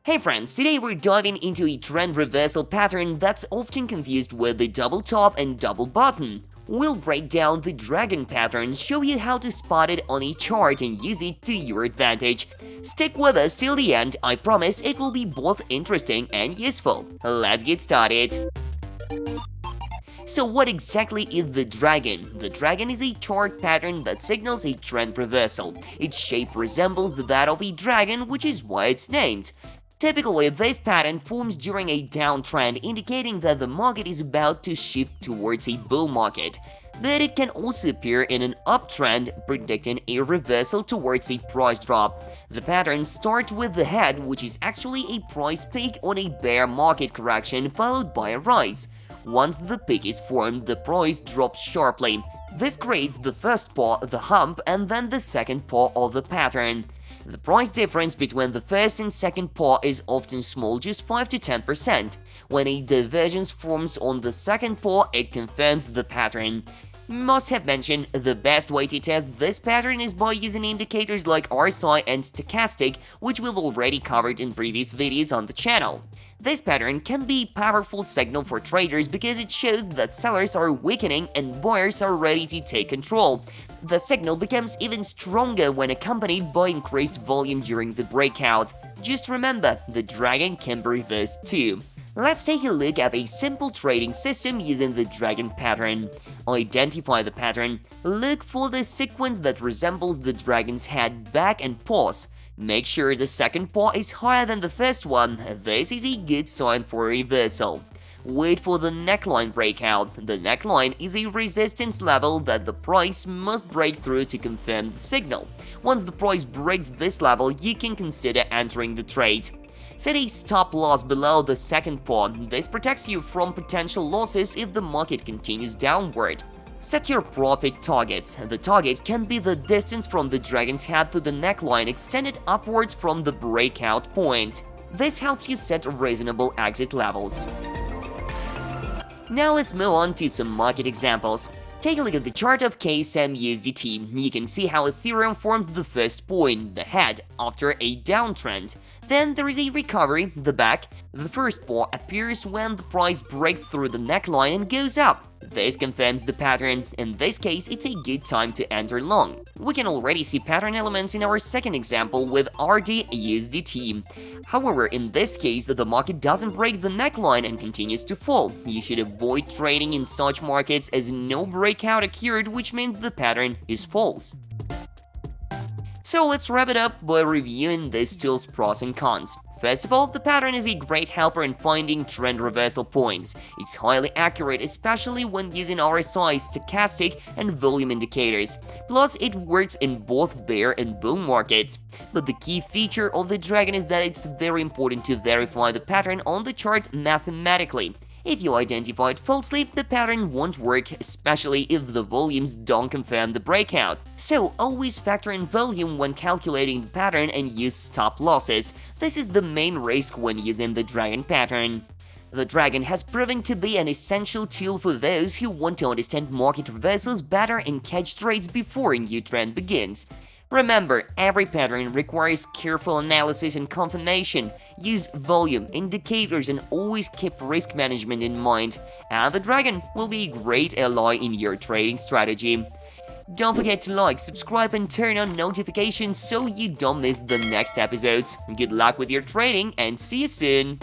Hey friends, today we're diving into a trend reversal pattern that's often confused with the double top and double bottom. We'll break down the dragon pattern, show you how to spot it on a chart and use it to your advantage. Stick with us till the end, I promise it will be both interesting and useful. Let's get started. So what exactly is the dragon? The dragon is a chart pattern that signals a trend reversal. Its shape resembles that of a dragon, which is why it's named. Typically, this pattern forms during a downtrend, indicating that the market is about to shift towards a bull market. But it can also appear in an uptrend, predicting a reversal towards a price drop. The pattern starts with the head, which is actually a price peak on a bear market correction, followed by a rise. Once the peak is formed, the price drops sharply. This creates the first paw, the hump, and then the second paw of the pattern. The price difference between the first and second paw is often small, just 5 to 10%. When a divergence forms on the second paw, it confirms the pattern. Must have mentioned, the best way to test this pattern is by using indicators like RSI and stochastic, which we've already covered in previous videos on the channel. This pattern can be a powerful signal for traders because it shows that sellers are weakening and buyers are ready to take control. The signal becomes even stronger when accompanied by increased volume during the breakout. Just remember, the dragon can be reversed too. Let's take a look at a simple trading system using the dragon pattern. Identify the pattern. Look for the sequence that resembles the dragon's head, back, and paws. Make sure the second paw is higher than the first one. This is a good sign for a reversal. Wait for the neckline breakout. The neckline is a resistance level that the price must break through to confirm the signal. Once the price breaks this level, you can consider entering the trade. Set a stop loss below the second paw. This protects you from potential losses if the market continues downward. Set your profit targets. The target can be the distance from the dragon's head to the neckline extended upwards from the breakout point. This helps you set reasonable exit levels. Now let's move on to some market examples. Take a look at the chart of KSM-USDT. You can see how Ethereum forms the first point, the head, after a downtrend. Then there is a recovery, the back. The first paw appears when the price breaks through the neckline and goes up. This confirms the pattern. In this case, it's a good time to enter long. We can already see pattern elements in our second example with RD-USDT. However, in this case, the market doesn't break the neckline and continues to fall. You should avoid trading in such markets as no breakout occurred, which means the pattern is false. So let's wrap it up by reviewing this tool's pros and cons. First of all, the pattern is a great helper in finding trend reversal points. It's highly accurate, especially when using RSI, stochastic, and volume indicators. Plus, it works in both bear and bull markets. But the key feature of the dragon is that it's very important to verify the pattern on the chart mathematically. If you identify it falsely, the pattern won't work, especially if the volumes don't confirm the breakout. So always factor in volume when calculating the pattern and use stop losses. This is the main risk when using the dragon pattern. The dragon has proven to be an essential tool for those who want to understand market reversals better and catch trades before a new trend begins. Remember, every pattern requires careful analysis and confirmation. Use volume, indicators, and always keep risk management in mind. And the dragon will be a great ally in your trading strategy. Don't forget to like, subscribe, and turn on notifications so you don't miss the next episodes. Good luck with your trading and see you soon!